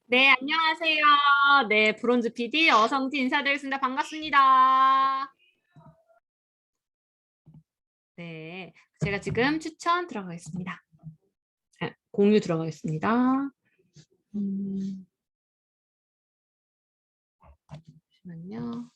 네, 안녕하세요. 네, 브론즈 PD 어성지 인사드리겠습니다. 반갑습니다. 네, 제가 지금 추천 들어가겠습니다. 공유 들어가겠습니다. 잠시만요.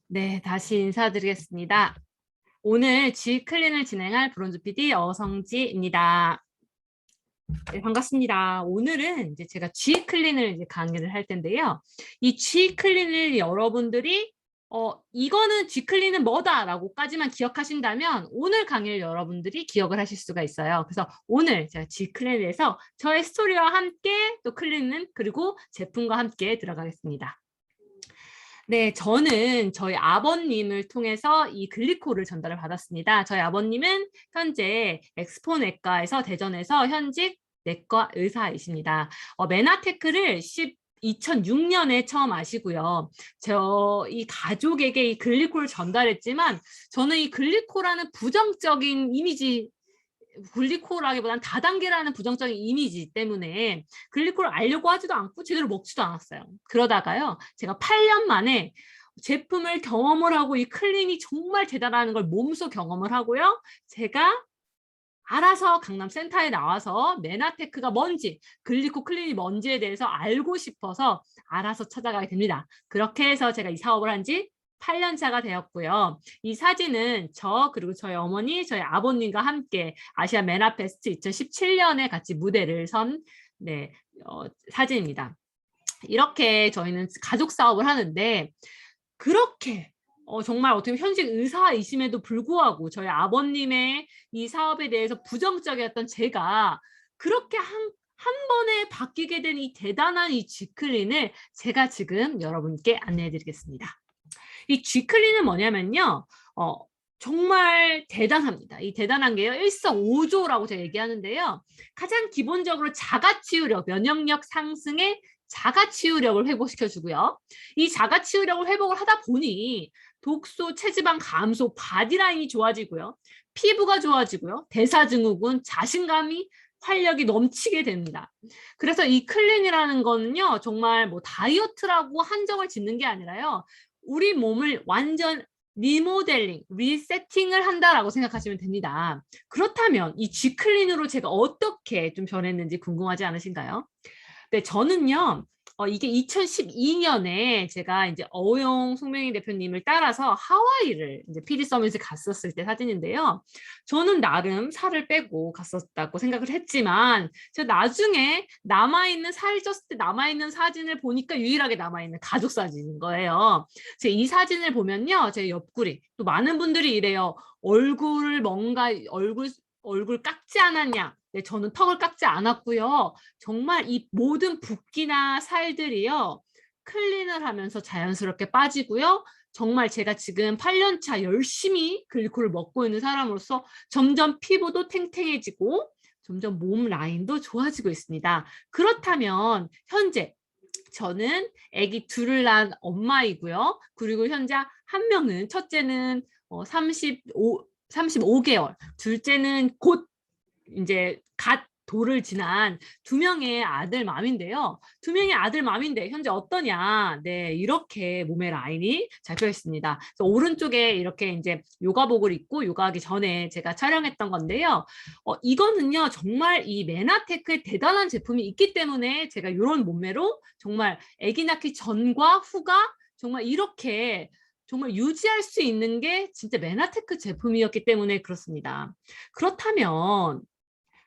네, 다시 인사드리겠습니다. 오늘 G클린을 진행할 브론즈 PD 어성지입니다. 네, 반갑습니다. 오늘은 이제 제가 G클린을 이제 강의를 할 텐데요. 이 G클린을 여러분들이 이거는 G클린은 뭐다라고까지만 기억하신다면 오늘 강의를 여러분들이 기억을 하실 수가 있어요. 그래서 오늘 제가 G클린에서 저의 스토리와 함께 또 클린은 그리고 제품과 함께 들어가겠습니다. 네, 저는 저희 아버님을 통해서 이 글리코를 전달을 받았습니다. 저희 아버님은 현재 엑스포내과에서 대전에서 현직 내과 의사이십니다. 메나테크를 2006년에 처음 아시고요. 이 가족에게 이 글리코를 전달했지만 저는 이 글리코라는 부정적인 이미지 글리코라기보다는 다단계라는 부정적인 이미지 때문에 글리코를 알려고 하지도 않고 제대로 먹지도 않았어요. 그러다가요, 제가 8년 만에 제품을 경험을 하고 이 클린이 정말 대단한 걸 몸소 경험을 하고요. 제가 알아서 강남센터에 나와서 메나테크가 뭔지, 글리코 클린이 뭔지에 대해서 알고 싶어서 알아서 찾아가게 됩니다. 그렇게 해서 제가 이 사업을 한지 8년 차가 되었고요. 이 사진은 저 그리고 저희 어머니, 저희 아버님과 함께 아시아 메나페스트 2017년에 같이 무대를 선 사진입니다. 이렇게 저희는 가족 사업을 하는데 그렇게 정말 어떻게 보면 현직 의사이심에도 불구하고 저희 아버님의 이 사업에 대해서 부정적이었던 제가 그렇게 한 번에 바뀌게 된 이 대단한 이 G클린을 제가 지금 여러분께 안내해 드리겠습니다. 이 G클린은 뭐냐면요. 정말 대단합니다. 이 대단한 게요. 일석오조라고 제가 얘기하는데요. 가장 기본적으로 자가치유력, 면역력 상승에 자가치유력을 회복시켜주고요. 이 자가치유력을 회복을 하다 보니 독소, 체지방 감소, 바디라인이 좋아지고요. 피부가 좋아지고요. 대사증후군, 자신감이 활력이 넘치게 됩니다. 그래서 이 클린이라는 거는요. 정말 뭐 다이어트라고 한정을 짓는 게 아니라요. 우리 몸을 완전 리모델링, 리세팅을 한다라고 생각하시면 됩니다. 그렇다면 이 G클린으로 제가 어떻게 좀 변했는지 궁금하지 않으신가요? 네, 저는요. 이게 2012년에 제가 이제 어용 송명희 대표님을 따라서 하와이를 이제 PD 서밋을 갔었을 때 사진인데요. 저는 나름 살을 빼고 갔었다고 생각을 했지만 제가 나중에 남아있는 살이 쪘을 때 남아있는 사진을 보니까 유일하게 남아있는 가족 사진인 거예요. 제 이 사진을 보면요. 제 옆구리 또 많은 분들이 이래요. 얼굴을 뭔가 얼굴 깎지 않았냐? 네, 저는 턱을 깎지 않았고요. 정말 이 모든 붓기나 살들이요. 클린을 하면서 자연스럽게 빠지고요. 정말 제가 지금 8년 차 열심히 글리코를 먹고 있는 사람으로서 점점 피부도 탱탱해지고 점점 몸 라인도 좋아지고 있습니다. 그렇다면 현재 저는 아기 둘을 낳은 엄마이고요. 그리고 현재 한 명은 첫째는 35개월, 둘째는 곧 이제 갓 돌을 지난 두 명의 아들 맘인데요. 두 명의 아들 맘인데 현재 어떠냐? 네, 이렇게 몸의 라인이 잡혀 있습니다. 그래서 오른쪽에 이렇게 이제 요가복을 입고 요가하기 전에 제가 촬영했던 건데요. 이거는요 정말 이 메나테크의 대단한 제품이 있기 때문에 제가 이런 몸매로 정말 아기 낳기 전과 후가 정말 이렇게 정말 유지할 수 있는 게 진짜 메나테크 제품이었기 때문에 그렇습니다. 그렇다면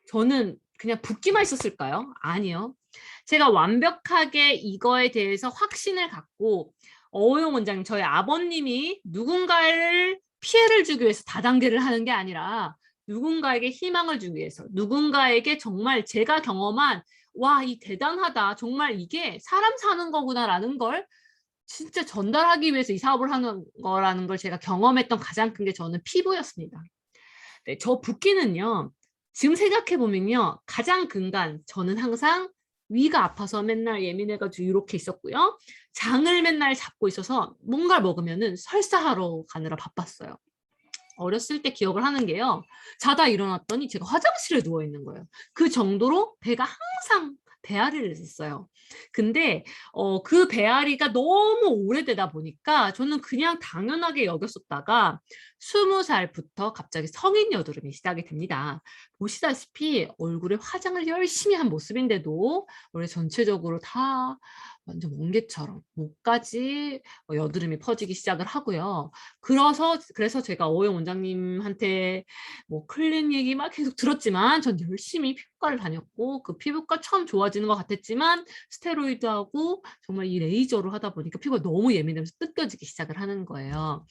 저는 그냥 붓기만 있었을까요? 아니요. 제가 완벽하게 이거에 대해서 확신을 갖고 어용 원장님, 저희 아버님이 누군가를 피해를 주기 위해서 다단계를 하는 게 아니라 누군가에게 희망을 주기 위해서 누군가에게 정말 제가 경험한 와, 이 대단하다. 정말 이게 사람 사는 거구나라는 걸 진짜 전달하기 위해서 이 사업을 하는 거라는 걸 제가 경험했던 가장 큰 게 저는 피부였습니다. 네, 저 붓기는요. 지금 생각해 보면요. 가장 근간 저는 항상 위가 아파서 맨날 예민해가지고 이렇게 있었고요. 장을 맨날 잡고 있어서 뭔가를 먹으면은 설사하러 가느라 바빴어요. 어렸을 때 기억을 하는 게요. 자다 일어났더니 제가 화장실에 누워 있는 거예요. 그 정도로 배가 항상 배앓이를 했었어요. 근데 그 배앓이가 너무 오래되다 보니까 저는 그냥 당연하게 여겼었다가 20살부터 갑자기 성인 여드름이 시작이 됩니다. 보시다시피 얼굴에 화장을 열심히 한 모습인데도 원래 전체적으로 다 완전 멍게처럼 목까지 여드름이 퍼지기 시작을 하고요. 그래서 제가 오영 원장님한테 뭐 클린 얘기 막 계속 들었지만 전 열심히 피부과를 다녔고 그 피부과 처음 좋아지는 것 같았지만 스테로이드하고 정말 이 레이저로 하다 보니까 피부가 너무 예민하면서 뜯겨지기 시작을 하는 거예요.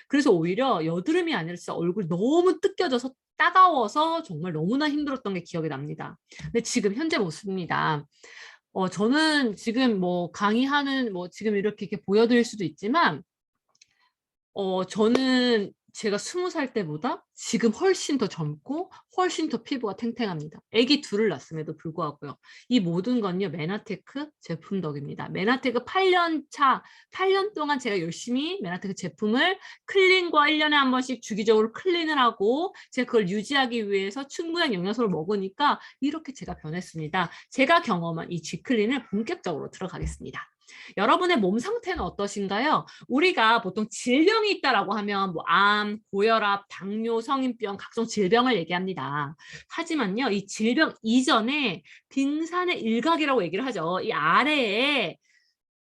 그래서 오히려 여드름이 아니라 진짜 얼굴이 너무 뜯겨져서 따가워서 정말 너무나 힘들었던 게 기억이 납니다. 근데 지금 현재 모습입니다. 저는 지금 뭐 강의하는 뭐 지금 이렇게 보여드릴 수도 있지만 저는 제가 20살 때보다 지금 훨씬 더 젊고 훨씬 더 피부가 탱탱합니다. 아기 둘을 낳았음에도 불구하고요. 이 모든 건요. 메나테크 제품 덕입니다. 메나테크 8년 차, 8년 동안 제가 열심히 메나테크 제품을 클린과 1년에 한 번씩 주기적으로 클린을 하고 제가 그걸 유지하기 위해서 충분한 영양소를 먹으니까 이렇게 제가 변했습니다. 제가 경험한 이 G클린을 본격적으로 들어가겠습니다. 여러분의 몸 상태는 어떠신가요? 우리가 보통 질병이 있다라고 하면 뭐 암, 고혈압, 당뇨, 성인병, 각종 질병을 얘기합니다. 하지만요, 이 질병 이전에 빙산의 일각이라고 얘기를 하죠. 이 아래에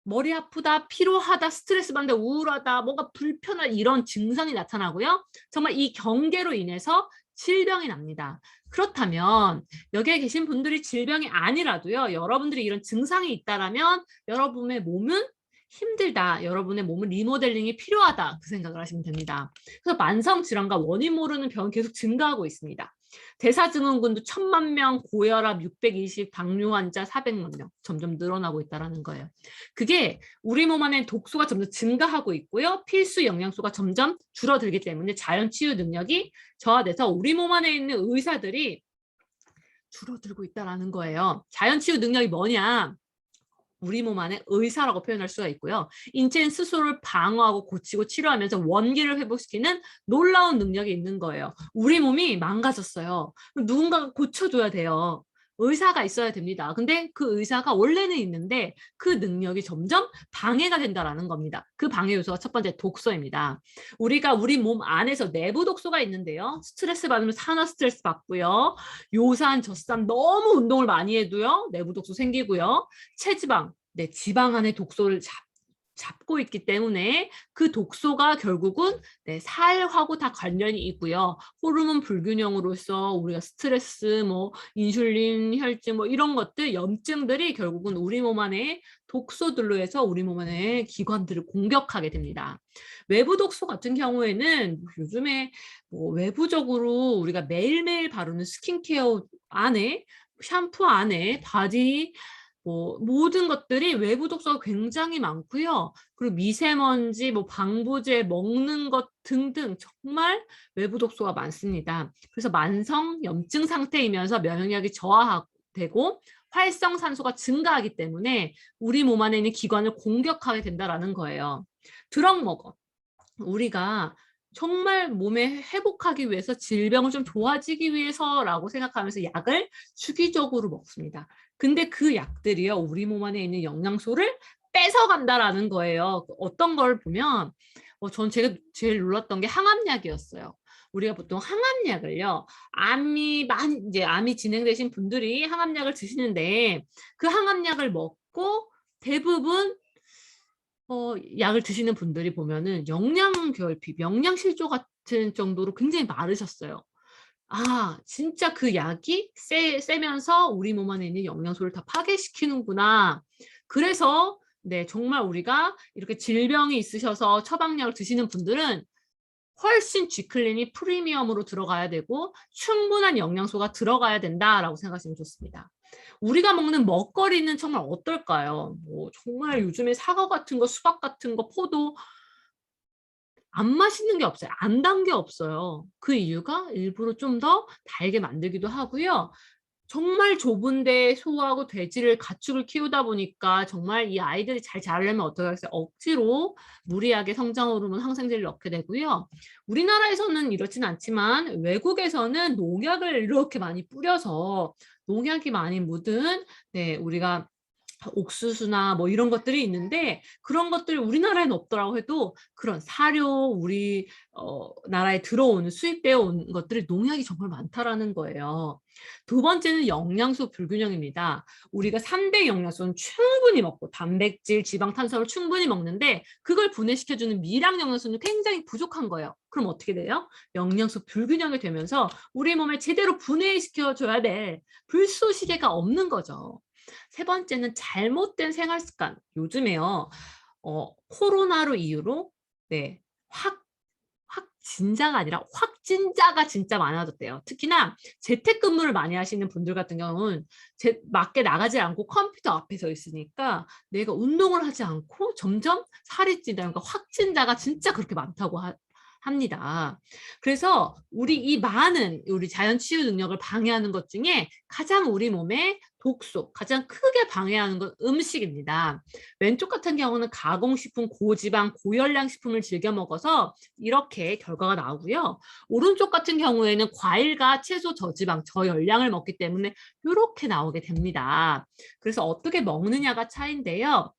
머리 아프다, 피로하다, 스트레스 받는다, 우울하다, 뭔가 불편한 이런 증상이 나타나고요. 정말 이 경계로 인해서 질병이 납니다. 그렇다면 여기에 계신 분들이 질병이 아니라도요. 여러분들이 이런 증상이 있다라면 여러분의 몸은 힘들다. 여러분의 몸은 리모델링이 필요하다. 그 생각을 하시면 됩니다. 그래서 만성 질환과 원인 모르는 병은 계속 증가하고 있습니다. 대사증후군도 1000만 명, 고혈압 620, 당뇨 환자 400만 명 점점 늘어나고 있다는 거예요. 그게 우리 몸 안에 독소가 점점 증가하고 있고요. 필수 영양소가 점점 줄어들기 때문에 자연 치유 능력이 저하돼서 우리 몸 안에 있는 의사들이 줄어들고 있다는 거예요. 자연 치유 능력이 뭐냐? 우리 몸 안에 의사라고 표현할 수가 있고요. 인체는 스스로를 방어하고 고치고 치료하면서 원기를 회복시키는 놀라운 능력이 있는 거예요. 우리 몸이 망가졌어요. 누군가가 고쳐줘야 돼요. 의사가 있어야 됩니다. 근데 그 의사가 원래는 있는데 그 능력이 점점 방해가 된다는 겁니다. 그 방해 요소가 첫 번째 독소입니다. 우리가 우리 몸 안에서 내부 독소가 있는데요. 스트레스 받으면 산화 스트레스 받고요. 요산, 젖산 너무 운동을 많이 해도요. 내부 독소 생기고요. 체지방, 네, 지방 안에 독소를 잡고 있기 때문에 그 독소가 결국은 네, 살하고 다 관련이 있고요. 호르몬 불균형으로서 우리가 스트레스, 뭐 인슐린, 혈증 뭐 이런 것들, 염증들이 결국은 우리 몸 안에 독소들로 해서 우리 몸 안에 기관들을 공격하게 됩니다. 외부 독소 같은 경우에는 요즘에 뭐 외부적으로 우리가 매일매일 바르는 스킨케어 안에 샴푸 안에 바디 뭐 모든 것들이 외부 독소가 굉장히 많고요. 그리고 미세먼지, 뭐 방부제, 먹는 것 등등 정말 외부 독소가 많습니다. 그래서 만성 염증 상태이면서 면역력이 저하되고 활성산소가 증가하기 때문에 우리 몸 안에 있는 기관을 공격하게 된다는 거예요. 드럭 먹어. 우리가 정말 몸에 회복하기 위해서 질병을 좀 좋아지기 위해서라고 생각하면서 약을 주기적으로 먹습니다. 근데 그 약들이요, 우리 몸 안에 있는 영양소를 뺏어간다라는 거예요. 어떤 걸 보면, 전 제가 제일 놀랐던 게 항암약이었어요. 우리가 보통 항암약을요, 암이 진행되신 분들이 항암약을 드시는데, 그 항암약을 먹고 대부분 약을 드시는 분들이 보면은 영양결핍, 영양실조 같은 정도로 굉장히 마르셨어요. 아, 진짜 그 약이 세면서 우리 몸 안에 있는 영양소를 다 파괴시키는구나. 그래서 네, 정말 우리가 이렇게 질병이 있으셔서 처방약을 드시는 분들은 훨씬 G클린이 프리미엄으로 들어가야 되고 충분한 영양소가 들어가야 된다라고 생각하시면 좋습니다. 우리가 먹는 먹거리는 정말 어떨까요? 뭐 정말 요즘에 사과 같은 거, 수박 같은 거, 포도 안 맛있는 게 없어요. 안 단 게 없어요. 그 이유가 일부러 좀 더 달게 만들기도 하고요. 정말 좁은 데 소하고 돼지를 가축을 키우다 보니까 정말 이 아이들이 잘 자라려면 어떻게 하겠어요? 억지로 무리하게 성장 호르몬 항생제를 넣게 되고요. 우리나라에서는 이렇진 않지만 외국에서는 농약을 이렇게 많이 뿌려서 농약이 많이 묻은 네 우리가 옥수수나 뭐 이런 것들이 있는데 그런 것들이 우리나라에는 없더라고 해도 그런 사료 우리 나라에 들어오는 수입되어 온 것들이 농약이 정말 많다라는 거예요. 두 번째는 영양소 불균형입니다. 우리가 3대 영양소는 충분히 먹고 단백질, 지방, 탄수화물 충분히 먹는데 그걸 분해시켜 주는 미량 영양소는 굉장히 부족한 거예요. 그럼 어떻게 돼요? 영양소 불균형이 되면서 우리 몸에 제대로 분해시켜 줘야 될 불쏘시개가 없는 거죠. 세 번째는 잘못된 생활 습관. 요즘에요. 코로나로 이유로 네. 확진자가 아니라 확진자가 진짜 많아졌대요. 특히나 재택근무를 많이 하시는 분들 같은 경우는 밖에 나가지 않고 컴퓨터 앞에 서 있으니까 내가 운동을 하지 않고 점점 살이 찐다. 그러니까 확진자가 진짜 그렇게 많다고 합니다. 그래서 이 많은 우리 자연 치유 능력을 방해하는 것 중에 가장 우리 몸에 독소, 가장 크게 방해하는 건 음식입니다. 왼쪽 같은 경우는 가공식품, 고지방, 고열량 식품을 즐겨 먹어서 이렇게 결과가 나오고요. 오른쪽 같은 경우에는 과일과 채소, 저지방, 저열량을 먹기 때문에 이렇게 나오게 됩니다. 그래서 어떻게 먹느냐가 차이인데요.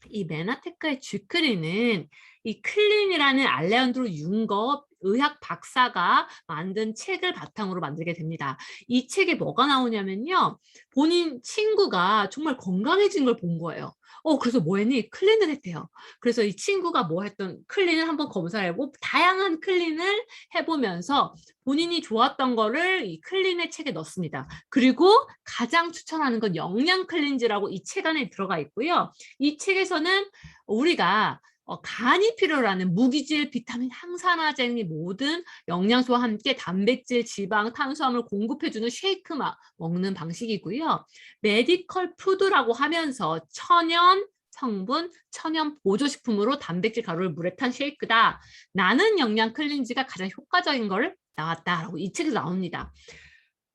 이 메나테크의 쥐크린은 이 클린이라는 알레한드로 윤거 의학 박사가 만든 책을 바탕으로 만들게 됩니다. 이 책에 뭐가 나오냐면요. 본인 친구가 정말 건강해진 걸 본 거예요. 그래서 뭐 했니? 클린을 했대요. 그래서 이 친구가 뭐 했던 클린을 한번 검사를 해보고 다양한 클린을 해보면서 본인이 좋았던 거를 이 클린의 책에 넣습니다. 그리고 가장 추천하는 건 영양 클린즈라고 이 책 안에 들어가 있고요. 이 책에서는 우리가 간이 필요로 하는 무기질, 비타민, 항산화제 모든 영양소와 함께 단백질, 지방, 탄수화물 공급해주는 쉐이크 먹는 방식이고요. 메디컬 푸드라고 하면서 천연 성분, 천연 보조식품으로 단백질 가루를 물에 탄 쉐이크다. 나는 영양 클린즈가 가장 효과적인 걸 나왔다라고 이 책에서 나옵니다.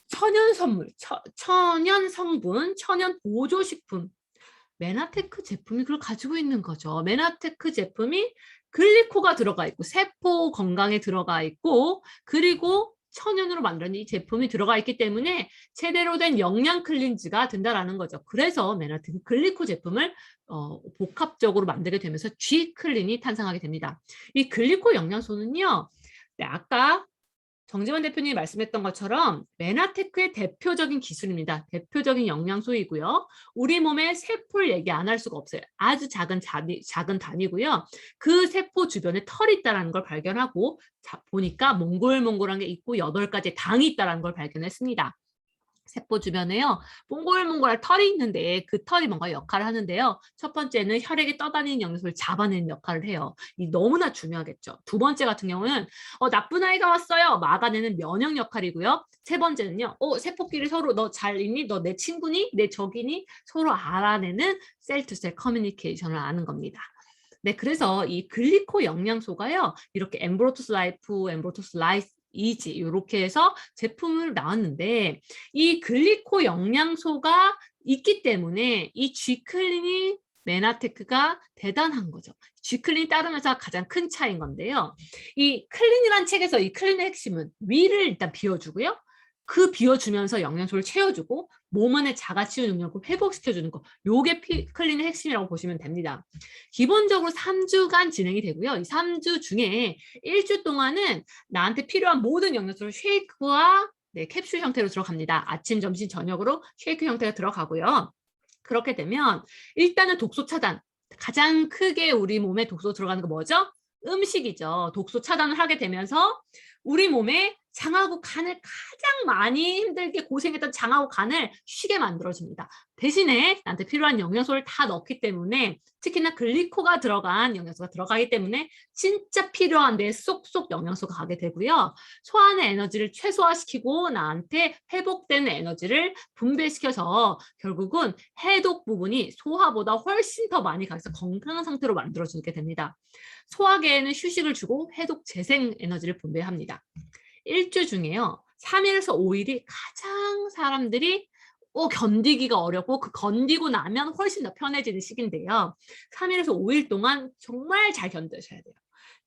천연 선물, 천연 성분, 천연 보조식품. 메나테크 제품이 그걸 가지고 있는 거죠. 메나테크 제품이 글리코가 들어가 있고 세포 건강에 들어가 있고 그리고 천연으로 만든 이 제품이 들어가 있기 때문에 제대로 된 영양 클린즈가 된다라는 거죠. 그래서 메나테크 글리코 제품을 복합적으로 만들게 되면서 G 클린이 탄생하게 됩니다. 이 글리코 영양소는요. 네, 아까 정지원 대표님이 말씀했던 것처럼 메나테크의 대표적인 기술입니다. 대표적인 영양소이고요. 우리 몸의 세포를 얘기 안 할 수가 없어요. 아주 작은 단위고요. 그 세포 주변에 털이 있다는 걸 발견하고 보니까 몽골몽골한 게 있고 8가지 당이 있다는 걸 발견했습니다. 세포 주변에요. 몽골몽골한 털이 있는데 그 털이 뭔가 역할을 하는데요. 첫 번째는 혈액에 떠다니는 영양소를 잡아내는 역할을 해요. 이 너무나 중요하겠죠. 두 번째 같은 경우는 나쁜 아이가 왔어요. 막아내는 면역 역할이고요. 세 번째는요. 세포끼리 서로 너 잘 있니? 너 내 친구니? 내 적이니? 서로 알아내는 셀 투 셀 커뮤니케이션을 하는 겁니다. 네, 그래서 이 글리코 영양소가요. 이렇게 엠브로토스 라이프, 엠브로토스 라이스 이지 이렇게 해서 제품을 나왔는데 이 글리코 영양소가 있기 때문에 이 G클린이 메나테크가 대단한 거죠. G클린이 따르면서 가장 큰 차이인 건데요. 이 클린이란 책에서 이 클린의 핵심은 위를 일단 비워주고요. 그 비워주면서 영양소를 채워주고 몸 안의 자가치유 능력을 회복시켜주는 거. 요게 클린의 핵심이라고 보시면 됩니다. 기본적으로 3주간 진행이 되고요. 이 3주 중에 1주 동안은 나한테 필요한 모든 영양소를 쉐이크와 캡슐 형태로 들어갑니다. 아침, 점심, 저녁으로 쉐이크 형태가 들어가고요. 그렇게 되면 일단은 독소 차단. 가장 크게 우리 몸에 독소 들어가는 거 뭐죠? 음식이죠. 독소 차단을 하게 되면서 우리 몸에 장하고 간을 가장 많이 힘들게 고생했던 장하고 간을 쉬게 만들어줍니다. 대신에 나한테 필요한 영양소를 다 넣기 때문에 특히나 글리코가 들어간 영양소가 들어가기 때문에 진짜 필요한 내 쏙쏙 영양소가 가게 되고요. 소화의 에너지를 최소화시키고 나한테 회복된 에너지를 분배시켜서 결국은 해독 부분이 소화보다 훨씬 더 많이 가서 건강한 상태로 만들어주게 됩니다. 소화계에는 휴식을 주고 해독 재생 에너지를 분배합니다. 일주 중에요. 3일에서 5일이 가장 사람들이 견디기가 어렵고 그 견디고 나면 훨씬 더 편해지는 시기인데요. 3일에서 5일 동안 정말 잘 견디셔야 돼요.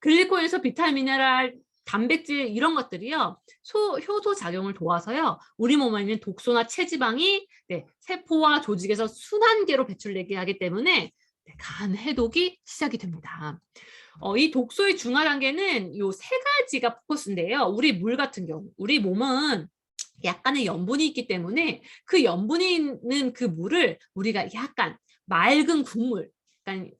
글리코겐에서 비타민, 미네랄, 단백질 이런 것들이요. 효소 작용을 도와서요. 우리 몸에 있는 독소나 체지방이 세포와 조직에서 순환계로 배출되게 하기 때문에 간 해독이 시작이 됩니다. 이 독소의 중화 단계는 요 세 가지가 포커스인데요. 우리 물 같은 경우, 우리 몸은 약간의 염분이 있기 때문에 그 염분이 있는 그 물을 우리가 약간 맑은 국물, 약간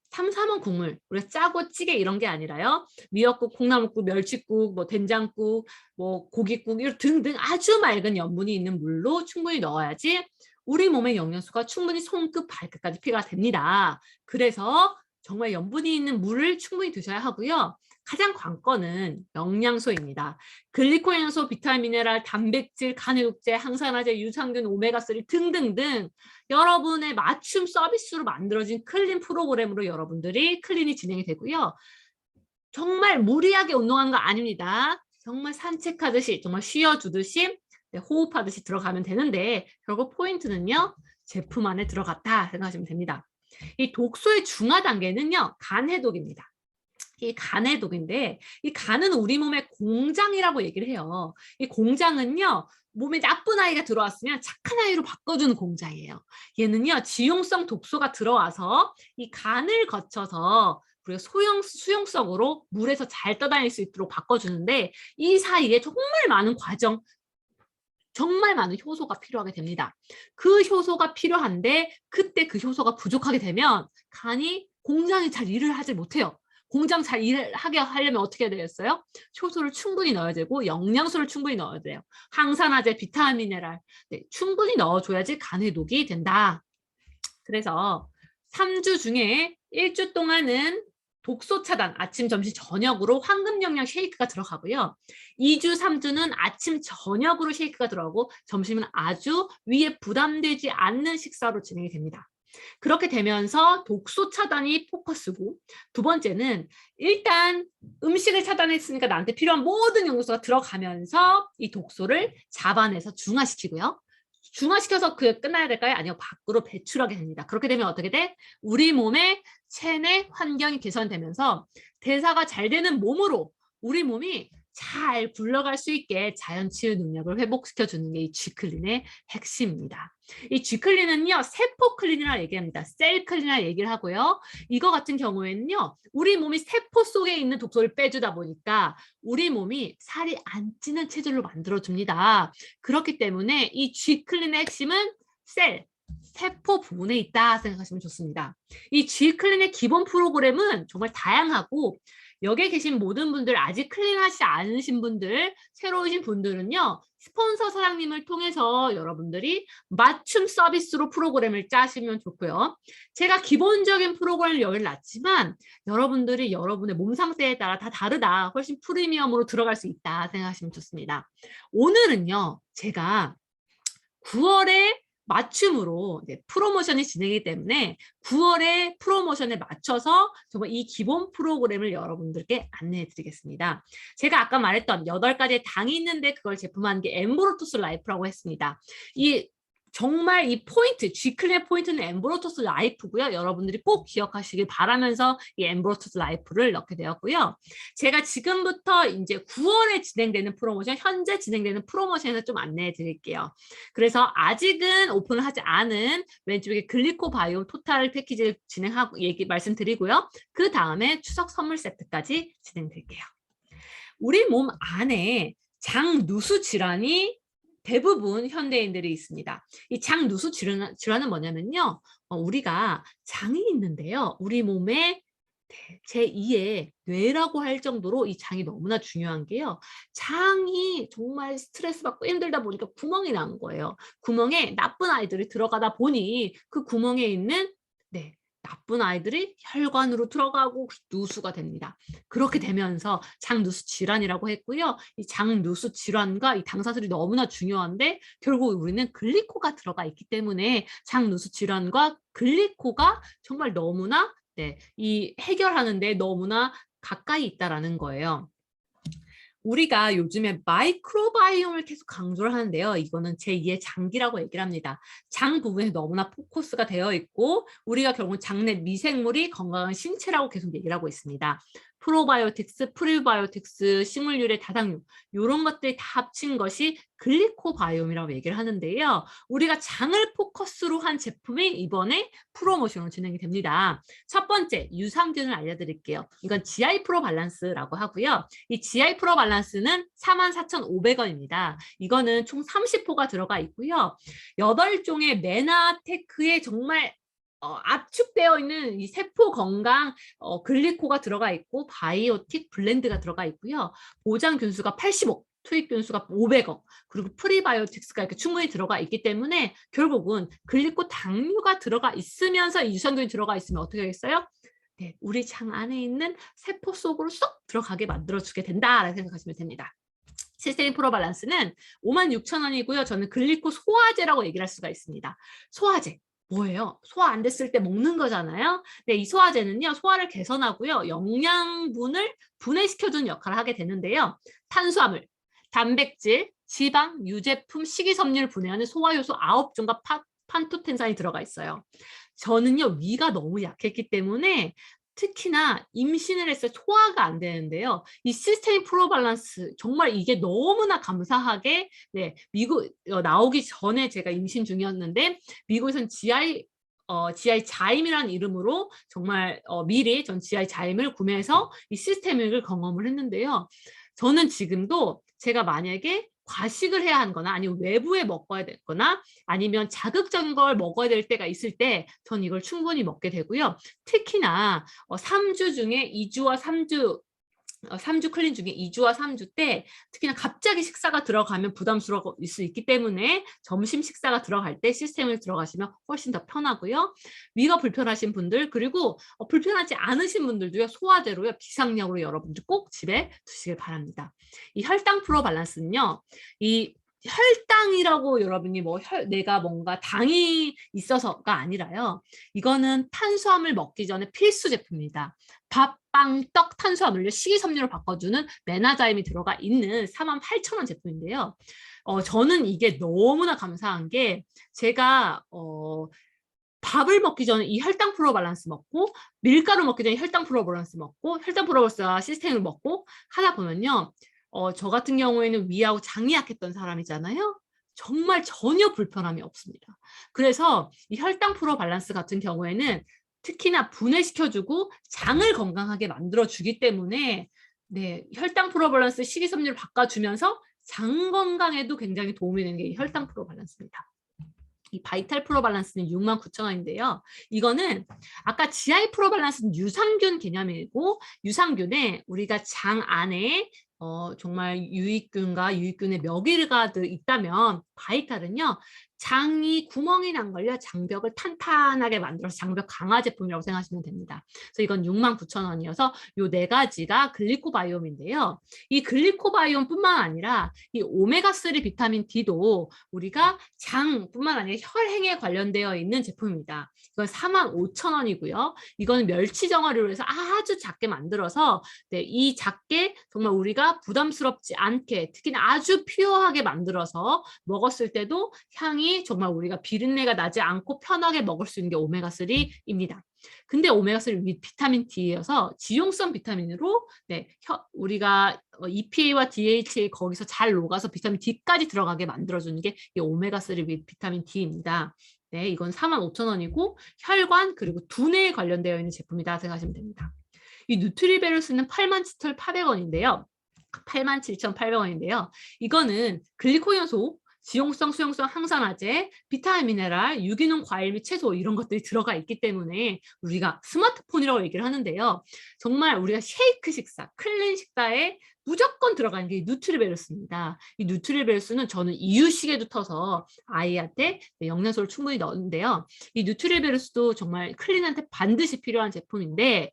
삼삼한 국물, 우리가 짜고 찌개 이런 게 아니라요. 미역국, 콩나물국, 멸치국, 뭐 된장국, 뭐 고깃국 이런 등등 아주 맑은 염분이 있는 물로 충분히 넣어야지 우리 몸의 영양소가 충분히 손끝 발끝까지 피가 됩니다. 그래서 정말 염분이 있는 물을 충분히 드셔야 하고요. 가장 관건은 영양소입니다. 글리코겐 영양소, 비타민, 미네랄, 단백질, 간해독제, 항산화제, 유산균, 오메가3 등등등 여러분의 맞춤 서비스로 만들어진 클린 프로그램으로 여러분들이 클린이 진행이 되고요. 정말 무리하게 운동하는 거 아닙니다. 정말 산책하듯이, 정말 쉬어주듯이, 호흡하듯이 들어가면 되는데 결국 포인트는요. 제품 안에 들어갔다 생각하시면 됩니다. 이 독소의 중화 단계는요. 간해독입니다. 이 간해독인데 이 간은 우리 몸의 공장이라고 얘기를 해요. 이 공장은요. 몸에 나쁜 아이가 들어왔으면 착한 아이로 바꿔주는 공장이에요. 얘는요. 지용성 독소가 들어와서 이 간을 거쳐서 우리가 수용성으로 물에서 잘 떠다닐 수 있도록 바꿔주는데 이 사이에 정말 많은 과정, 정말 많은 효소가 필요하게 됩니다. 그 효소가 필요한데 그때 그 효소가 부족하게 되면 간이 공장이 잘 일을 하지 못해요. 공장 잘 일을 하게 하려면 어떻게 해야 되겠어요? 효소를 충분히 넣어야 되고 영양소를 충분히 넣어야 돼요. 항산화제, 비타민, 미네랄 충분히 넣어줘야지 간 해독이 된다. 그래서 3주 중에 1주 동안은 독소 차단, 아침, 점심, 저녁으로 황금 영양 쉐이크가 들어가고요. 2주, 3주는 아침, 저녁으로 쉐이크가 들어가고 점심은 아주 위에 부담되지 않는 식사로 진행이 됩니다. 그렇게 되면서 독소 차단이 포커스고 두 번째는 일단 음식을 차단했으니까 나한테 필요한 모든 영양소가 들어가면서 이 독소를 잡아내서 중화시키고요. 중화시켜서 그게 끝나야 될까요? 아니요. 밖으로 배출하게 됩니다. 그렇게 되면 어떻게 돼? 우리 몸의 체내 환경이 개선되면서 대사가 잘 되는 몸으로 우리 몸이 잘 굴러갈 수 있게 자연 치유 능력을 회복시켜주는 게 이 G클린의 핵심입니다. 이 G클린은요, 세포 클린이라 얘기합니다. 셀 클린이라 얘기를 하고요. 이거 같은 경우에는요, 우리 몸이 세포 속에 있는 독소를 빼주다 보니까 우리 몸이 살이 안 찌는 체질로 만들어줍니다. 그렇기 때문에 이 G클린의 핵심은 세포 부분에 있다 생각하시면 좋습니다. 이 G클린의 기본 프로그램은 정말 다양하고 여기에 계신 모든 분들 아직 클린하지 않으신 분들 새로 오신 분들은요. 스폰서 사장님을 통해서 여러분들이 맞춤 서비스로 프로그램을 짜시면 좋고요. 제가 기본적인 프로그램을 여기를 놨지만 여러분들이 여러분의 몸 상태에 따라 다 다르다. 훨씬 프리미엄으로 들어갈 수 있다 생각하시면 좋습니다. 오늘은요. 제가 9월에 맞춤으로 프로모션이 진행이기 때문에 9월에 프로모션에 맞춰서 정말 이 기본 프로그램을 여러분들께 안내해 드리겠습니다. 제가 아까 말했던 8가지의 당이 있는데 그걸 제품화한 게 엠브로토스 라이프라고 했습니다. 정말 이 포인트, G클린의 포인트는 엠브로토스 라이프고요. 여러분들이 꼭 기억하시길 바라면서 이 엠브로토스 라이프를 넣게 되었고요. 제가 지금부터 이제 9월에 진행되는 프로모션, 현재 진행되는 프로모션에서 좀 안내해 드릴게요. 그래서 아직은 오픈을 하지 않은 왼쪽에 글리코 바이옴 토탈 패키지를 진행하고 말씀드리고요. 그 다음에 추석 선물 세트까지 진행될게요. 우리 몸 안에 장누수 질환이 대부분 현대인들이 있습니다. 이 장누수 질환은 뭐냐면요. 우리가 장이 있는데요. 우리 몸에 제2의 뇌라고 할 정도로 이 장이 너무나 중요한 게요. 장이 정말 스트레스 받고 힘들다 보니까 구멍이 난 거예요. 구멍에 나쁜 아이들이 들어가다 보니 그 구멍에 있는 나쁜 아이들이 혈관으로 들어가고 누수가 됩니다. 그렇게 되면서 장누수 질환이라고 했고요. 이 장누수 질환과 이 당사술이 너무나 중요한데 결국 우리는 글리코가 들어가 있기 때문에 장누수 질환과 글리코가 정말 너무나 네, 이 해결하는데 너무나 가까이 있다라는 거예요. 우리가 요즘에 마이크로바이옴을 계속 강조를 하는데요. 이거는 제2의 장기라고 얘기를 합니다. 장 부분에 너무나 포커스가 되어 있고 우리가 결국 장내 미생물이 건강한 신체라고 계속 얘기를 하고 있습니다. 프로바이오틱스, 프리바이오틱스, 식물유래 다당류 이런 것들이 다 합친 것이 글리코바이옴이라고 얘기를 하는데요. 우리가 장을 포커스로 한 제품이 이번에 프로모션으로 진행이 됩니다. 첫 번째 유산균을 알려드릴게요. 이건 GI 프로 밸런스라고 하고요. 이 GI 프로 밸런스는 44,500원입니다. 이거는 총 30호가 들어가 있고요. 8종의 메나테크에 정말 압축되어 있는 이 세포 건강 글리코가 들어가 있고 바이오틱 블렌드가 들어가 있고요. 보장 균수가 85, 투입 균수가 500억, 그리고 프리바이오틱스가 이렇게 충분히 들어가 있기 때문에 결국은 글리코 당류가 들어가 있으면서 이 유산균이 들어가 있으면 어떻게 되겠어요? 네, 우리 장 안에 있는 세포 속으로 쏙 들어가게 만들어주게 된다라고 생각하시면 됩니다. 시스테인 프로 밸런스는 56,000원이고요. 저는 글리코 소화제라고 얘기를 할 수가 있습니다. 소화제. 뭐예요? 소화 안 됐을 때 먹는 거잖아요. 네, 이 소화제는요, 소화를 개선하고요, 영양분을 분해시켜주는 역할을 하게 되는데요. 탄수화물, 단백질, 지방, 유제품, 식이섬유를 분해하는 소화효소 9종과 판토텐산이 들어가 있어요. 저는요, 위가 너무 약했기 때문에 특히나 임신을 했을 때 소화가 안 되는데요. 이 시스테인 프로 밸런스 정말 이게 너무나 감사하게 네, 미국 나오기 전에 제가 임신 중이었는데 미국에서는 GI 자임이라는 이름으로 정말 미리 전 GI 자임을 구매해서 이 시스테믹을 경험을 했는데요. 저는 지금도 제가 만약에 과식을 해야 하거나 아니면 외부에 먹어야 되거나 아니면 자극적인 걸 먹어야 될 때가 있을 때 전 이걸 충분히 먹게 되고요. 특히나 3주 중에 2주와 3주 3주 클린 중에 2주와 3주 때 특히나 갑자기 식사가 들어가면 부담스러울 수 있기 때문에 점심 식사가 들어갈 때 시스템을 들어가시면 훨씬 더 편하고요. 위가 불편하신 분들 그리고 불편하지 않으신 분들도요. 소화제로요. 비상약으로 여러분들 꼭 집에 두시길 바랍니다. 이 혈당 프로 밸런스는요. 이 혈당이라고 여러분이 내가 뭔가 당이 있어서가 아니라요. 이거는 탄수화물 먹기 전에 필수 제품입니다. 밥, 빵, 떡, 탄수화물을 식이섬유로 바꿔주는 메나자임이 들어가 있는 48,000원 제품인데요. 저는 이게 너무나 감사한 게 제가 밥을 먹기 전에 이 혈당 프로 밸런스 먹고 밀가루 먹기 전에 혈당 프로 밸런스 먹고 혈당 프로 밸런스와 시스템을 먹고 하다 보면요. 저 같은 경우에는 위하고 장이 약했던 사람이잖아요. 정말 전혀 불편함이 없습니다. 그래서 이 혈당 프로 밸런스 같은 경우에는 특히나 분해시켜주고 장을 건강하게 만들어주기 때문에 네, 혈당 프로 밸런스 식이섬유를 바꿔주면서 장 건강에도 굉장히 도움이 되는 게 혈당 프로 밸런스입니다. 이 바이탈 프로 밸런스는 69,000원인데요. 이거는 아까 GI 프로 밸런스는 유산균 개념이고 유산균에 우리가 장 안에 정말 유익균과 유익균의 먹이가 있다면 바이탈은요. 장이 구멍이 난 걸요. 장벽을 탄탄하게 만들어서 장벽 강화 제품이라고 생각하시면 됩니다. 그래서 이건 69,000원이어서 요 네 가지가 글리코바이옴인데요. 이 글리코바이옴뿐만 아니라 이 오메가3 비타민 D도 우리가 장뿐만 아니라 혈행에 관련되어 있는 제품입니다. 이건 45,000원이고요. 이거는 멸치 정어리로 해서 아주 작게 만들어서 네, 이 작게 정말 우리가 부담스럽지 않게 특히나 아주 퓨어하게 만들어서 먹었을 때도 향이 정말 우리가 비린내가 나지 않고 편하게 먹을 수 있는 게 오메가3입니다. 근데 오메가3 비타민 D여서 지용성 비타민으로 네, 우리가 EPA와 DHA 거기서 잘 녹아서 비타민 D까지 들어가게 만들어주는 게 이 오메가3 비타민 D입니다. 네, 이건 45,000원이고 혈관 그리고 두뇌에 관련되어 있는 제품이다 생각하시면 됩니다. 이 누트리베르스는 87,800원인데요. 87,800원인데요. 이거는 글리코연소 지용성, 수용성, 항산화제, 비타민, 미네랄, 유기농 과일 및 채소 이런 것들이 들어가 있기 때문에 우리가 스마트폰이라고 얘기를 하는데요. 정말 우리가 쉐이크 식사, 클린 식사에 무조건 들어가는 게 누트리베르스입니다. 이 누트리베르스는 저는 이유식에도 터서 아이한테 영양소를 충분히 넣는데요. 이 누트리베르스도 정말 클린한테 반드시 필요한 제품인데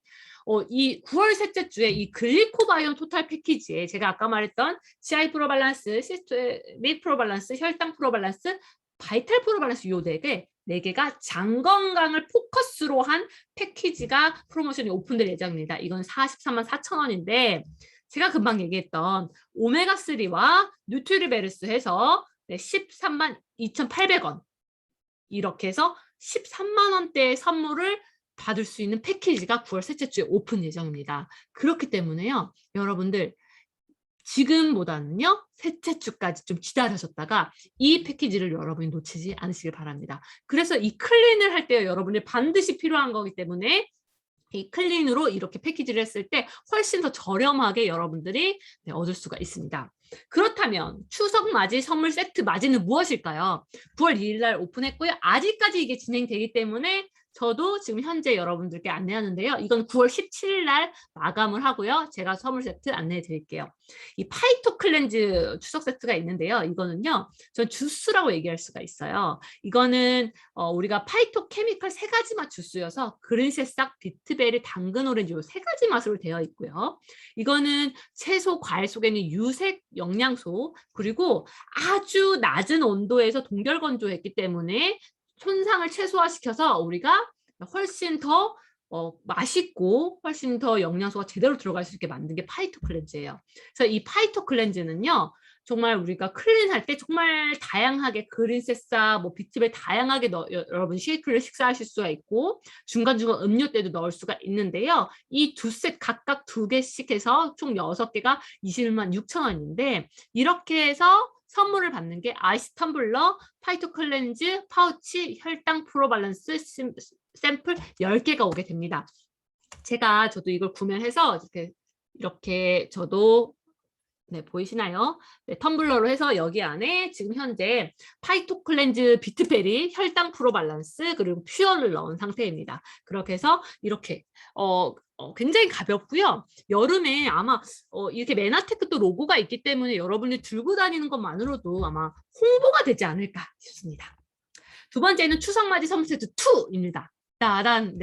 이 9월 셋째 주에 이 글리코바이옴 토탈 패키지에 제가 아까 말했던 GI 프로밸런스, 시스테믹 프로밸런스, 혈당 프로밸런스, 바이탈 프로밸런스 요 4개 4개가 장 건강을 포커스로 한 패키지가 프로모션이 오픈될 예정입니다. 이건 43만 4천 원인데 제가 금방 얘기했던 오메가3와 뉴트리베르스 해서 13만 2,800원 이렇게 해서 13만 원대의 선물을 받을 수 있는 패키지가 9월 셋째 주에 오픈 예정입니다. 그렇기 때문에요. 여러분들 지금보다는요. 셋째 주까지 좀 기다리셨다가 이 패키지를 여러분이 놓치지 않으시길 바랍니다. 그래서 이 클린을 할 때 여러분이 반드시 필요한 거기 때문에 이 클린으로 이렇게 패키지를 했을 때 훨씬 더 저렴하게 여러분들이 얻을 수가 있습니다. 그렇다면 추석 맞이 선물 세트 맞이는 무엇일까요? 9월 2일 날 오픈했고요. 아직까지 이게 진행되기 때문에 저도 지금 현재 여러분들께 안내하는데요. 이건 9월 17일 날 마감을 하고요. 제가 선물 세트 안내해 드릴게요. 이 파이토 클렌즈 추석 세트가 있는데요. 이거는요. 전 주스라고 얘기할 수가 있어요. 이거는 우리가 파이토 케미컬 3가지 맛 주스여서 그린 새싹, 비트베리, 당근 오렌지 요 3가지 맛으로 되어 있고요. 이거는 채소, 과일 속에 있는 유색 영양소 그리고 아주 낮은 온도에서 동결 건조했기 때문에 손상을 최소화시켜서 우리가 훨씬 더 맛있고 훨씬 더 영양소가 제대로 들어갈 수 있게 만든 게 파이토 클렌즈예요. 그래서 이 파이토 클렌즈는요. 정말 우리가 클린할 때 정말 다양하게 그린 새싹, 뭐 비트베리 다양하게 여러분 쉐이크를 식사하실 수가 있고 중간중간 음료 때도 넣을 수가 있는데요. 이 두 셋 각각 2개씩 해서 총 6개가 21만 6천 원인데 이렇게 해서 선물을 받는 게 아이스 텀블러, 파이토 클렌즈, 파우치, 혈당 프로 밸런스 샘플 10개가 오게 됩니다. 저도 이걸 구매해서 이렇게 저도 보이시나요? 텀블러로 해서 여기 안에 지금 현재 파이토 클렌즈 비트베리, 혈당 프로 밸런스 그리고 퓨어를 넣은 상태입니다. 그렇게 해서 이렇게 굉장히 가볍고요. 여름에 아마 이렇게 메나테크 또 로고가 있기 때문에 여러분이 들고 다니는 것만으로도 아마 홍보가 되지 않을까 싶습니다. 두 번째는 추석맞이 선물 세트 2입니다. 따단,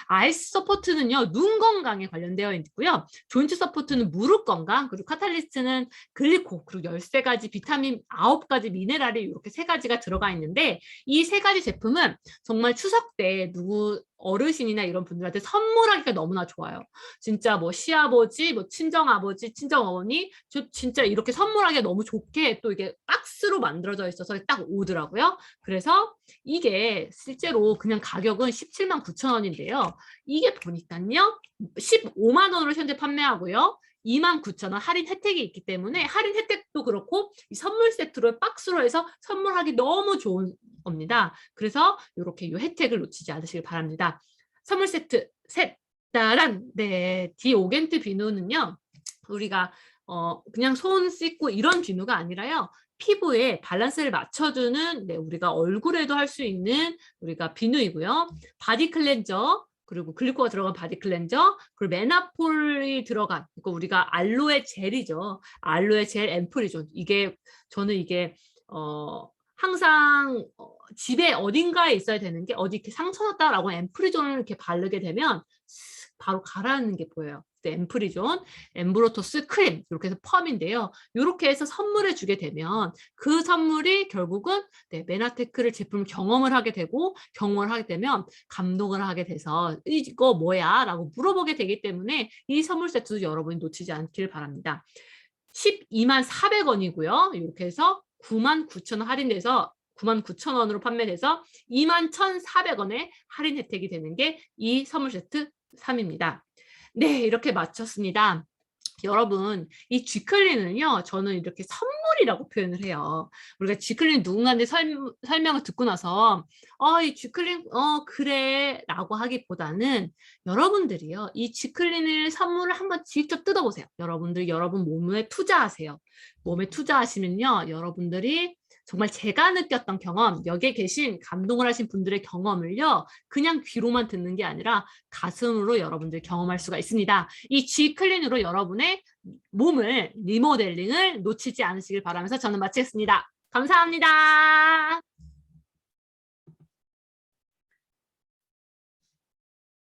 아이스 서포트는요, 눈 건강에 관련되어 있고요. 조인트 서포트는 무릎 건강, 그리고 카탈리스트는 글리코, 그리고 13가지 비타민 9가지 미네랄이 이렇게 3가지가 들어가 있는데 이 3가지 제품은 정말 추석 때 어르신이나 이런 분들한테 선물하기가 너무나 좋아요. 진짜 뭐 시아버지, 뭐 친정아버지, 친정어머니 진짜 이렇게 선물하기가 너무 좋게 또 이게 박스로 만들어져 있어서 딱 오더라고요. 그래서 이게 실제로 그냥 가격은 17만 9천 원인데요. 이게 보니까요. 15만 원으로 현재 판매하고요. 2만 9천 원 할인 혜택이 있기 때문에 할인 혜택도 그렇고 이 선물 세트로 박스로 해서 선물하기 너무 좋은 겁니다. 그래서 이렇게 이 혜택을 놓치지 않으시길 바랍니다. 선물 세트 셋, 따란, 디오겐트 비누는요. 우리가 그냥 손 씻고 이런 비누가 아니라요. 피부에 밸런스를 맞춰주는 우리가 얼굴에도 할 수 있는 우리가 비누이고요. 바디 클렌저 그리고 글리코가 들어간 바디 클렌저 그리고 메나폴이 들어간 그러니까 우리가 알로에 젤이죠. 알로에 젤 앰플이죠. 저는 이게 항상 집에 어딘가에 있어야 되는 게 어디 이렇게 상처 났다라고 앰프리존을 이렇게 바르게 되면 바로 가라앉는 게 보여요. 앰프리존, 엠브로토스 크림 이렇게 해서 펌인데요. 이렇게 해서 선물해 주게 되면 그 선물이 결국은 메나테크를 제품을 경험을 하게 되고 경험을 하게 되면 감동을 하게 돼서 이거 뭐야? 라고 물어보게 되기 때문에 이 선물 세트도 여러분이 놓치지 않기를 바랍니다. 12만 400원이고요. 이렇게 해서 9만 9천 원 할인돼서 9만 9천 원으로 판매돼서 2만 1,400원의 할인 혜택이 되는 게 이 선물 세트 3입니다. 이렇게 마쳤습니다. 여러분, 이 G클린은요, 저는 이렇게 선물이라고 표현을 해요. 우리가 G클린 누군가한테 설명을 듣고 나서, 이 G클린, 그래, 라고 하기보다는 여러분들이요, 이 G클린을 선물을 한번 직접 뜯어보세요. 여러분들, 여러분 몸에 투자하세요. 몸에 투자하시면요, 여러분들이 정말 제가 느꼈던 경험, 여기에 계신 감동을 하신 분들의 경험을요, 그냥 귀로만 듣는 게 아니라 가슴으로 여러분들 경험할 수가 있습니다. 이 G클린으로 여러분의 몸을 리모델링을 놓치지 않으시길 바라면서 저는 마치겠습니다. 감사합니다.